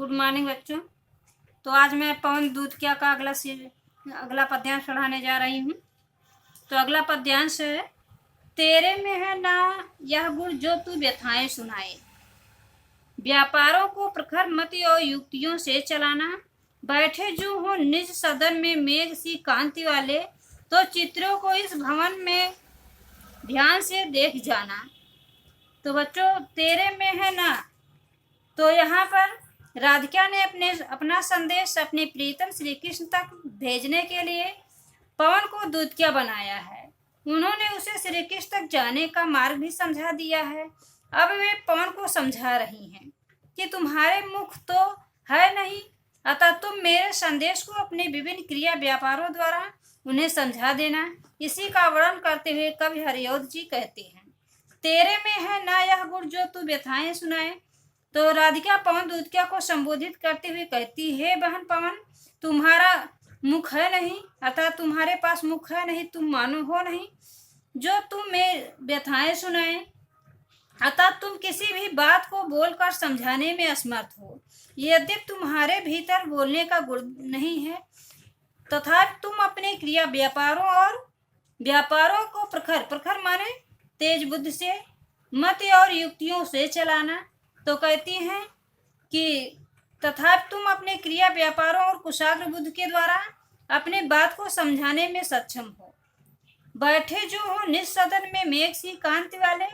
Good morning बच्चों। तो आज मैं पवन दूधिया का अगला पद्यांश पढ़ाने जा रही हूँ। तो अगला पद्यांश है, तेरे में है ना यह गुण जो तू व्यथाएं सुनाए, व्यापारों को प्रखर मति और युक्तियों से चलाना, बैठे जो हो निज सदन में मेघ सी कांति वाले, तो चित्रों को इस भवन में ध्यान से देख जाना। तो बच्चों, तेरे में है ना, तो यहाँ पर राधिका ने अपना संदेश अपने प्रीतम श्री कृष्ण तक भेजने के लिए पवन को दूधिया बनाया है। उन्होंने उसे श्री कृष्ण तक जाने का मार्ग भी समझा दिया है। अब वे पवन को समझा रही हैं कि तुम्हारे मुख तो है नहीं, अतः तुम मेरे संदेश को अपने विभिन्न क्रिया व्यापारों द्वारा उन्हें समझा देना। इसी का वर्णन करते हुए कवि हरिऔध जी कहते हैं, तेरे में है ना यह गुण जो तू व्यथाएं सुनाए। तो राधिका पवन दूधिया को संबोधित करते हुए कहती है, बहन पवन, तुम्हारा मुख है नहीं, अतः तुम्हारे पास मुख है नहीं, तुम मानो हो नहीं जो तुम मेरे व्यथाएं सुनाए, अतः तुम किसी भी बात को बोलकर समझाने में असमर्थ हो। यद्यपि तुम्हारे भीतर बोलने का गुण नहीं है, तथा तुम अपने क्रिया व्यापारों को प्रखर माने तेज बुद्धि से, मत और युक्तियों से चलाना। तो कहती हैं कि तथा तुम अपने क्रिया व्यापारों और कुशाग्र बुद्धि के द्वारा अपने बात को समझाने में सक्षम हो। बैठे जो हो निज सदन में मेघ सी कांति वाले,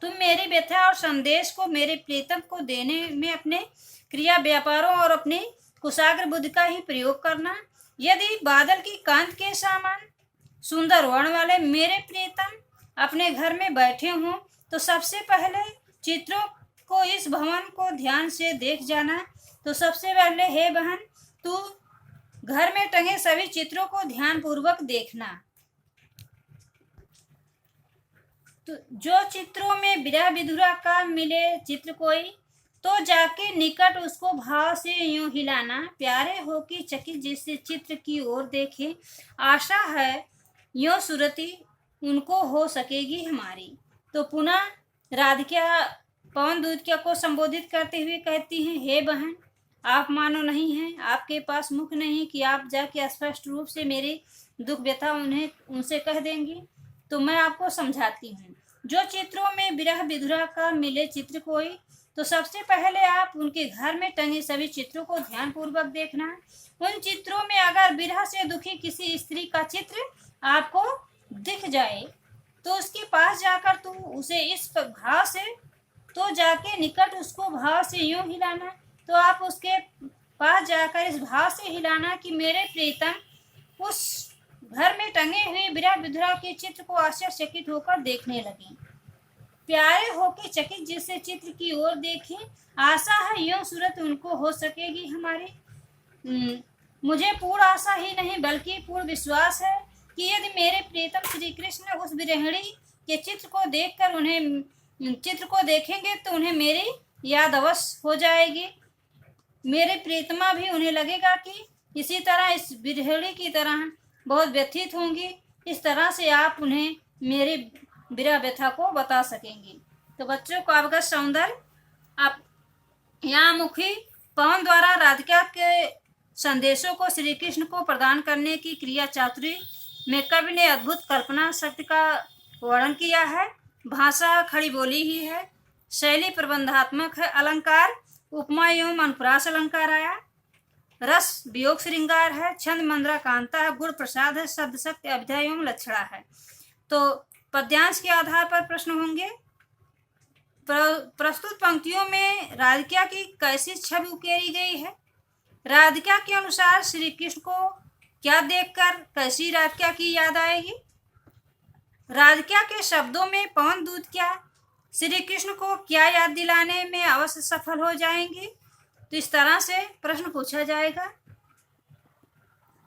तुम मेरी व्यथा और संदेश को मेरे प्रीतम को देने में अपने क्रिया व्यापारों और अपनी कुशाग्र बुद्धि का ही प्रयोग करना। यदि बादल की कांत के समान सुंदर वर्ण वाले मेरे प्रीतम अपने घर में बैठे हों, तो सबसे पहले चित्रों को इस भवन को ध्यान से देख जाना। तो सबसे पहले हे बहन, तू घर में टंगे सभी चित्रों को ध्यान पूर्वक देखना। तो जो चित्रों में विरह विधुरा का मिले चित्र कोई, तो जाके निकट उसको भाव से यूं हिलाना, प्यारे हो कि चकित जिससे चित्र की ओर देखे, आशा है यूं सुरती उनको हो सकेगी हमारी। तो पुनः राधिका पवन दूधिया को संबोधित करते हुए कहती हैं, हे बहन, आप मानो नहीं हैं, आपके पास मुख नहीं कि आप जाके स्पष्ट रूप से मेरी दुख व्यथा उनसे कह देंगी। तो मैं आपको समझाती हूँ। जो चित्रों में विरह विधुरा का मिले चित्र कोई, तो सबसे पहले आप उनके घर में टंगे सभी चित्रों को ध्यान पूर्वक देखना। उन चित्रों में अगर विरह से दुखी किसी स्त्री का चित्र आपको दिख जाए, तो उसके पास जाकर तू उसे इस भाव से, तो जाके निकट उसको भाव से यूं हिलाना। तो आप उसके पास जाकर इस भाव से हिलाना कि मेरे प्रीतम उस घर में टंगे हुए विरह विधुरा के चित्र को आश्चर्यचकित होकर देखने लगे। प्यारे होके चकित जिससे चित्र की ओर देखें, आशा है यूं सूरत उनको हो सकेगी हमारी। मुझे पूर्ण आशा ही नहीं बल्कि पूर्ण विश्वास है कि यदि मेरे प्रीतम श्री कृष्ण उस विरहिणी के चित्र को देखेंगे तो उन्हें मेरी याद अवश्य हो जाएगी। मेरे प्रीतमा भी उन्हें लगेगा कि इसी तरह इस विरहिणी की तरह बहुत व्यथित होंगी। इस तरह से आप उन्हें मेरी विरह व्यथा को बता सकेंगी। तो बच्चों को अवगत सौंदर्य, आप यहाँ मुखी पवन द्वारा राधिका के संदेशों को श्री कृष्ण को प्रदान करने की क्रिया चातुरी में कवि ने अद्भुत कल्पना शक्ति का वर्णन किया है। भाषा खड़ी बोली ही है, शैली प्रबंधात्मक है, अलंकार उपमा एवं अनुप्रास अलंकार आया, रस वियोग श्रृंगार है, छंद मंद्रा कांता है, गुण प्रसाद है, शब्द शक्ति अभिधा एवं लक्षणा है। तो पद्यांश के आधार पर प्रश्न होंगे। प्रस्तुत पंक्तियों में राधिका की कैसी छवि उकेरी गई है? राधिका के अनुसार श्री कृष्ण को क्या देखकर कैसी राधिका की याद आएगी? राधिका के शब्दों में पवन दूधिया श्री कृष्ण को क्या याद दिलाने में अवश्य सफल हो जाएंगी? तो इस तरह से प्रश्न पूछा जाएगा।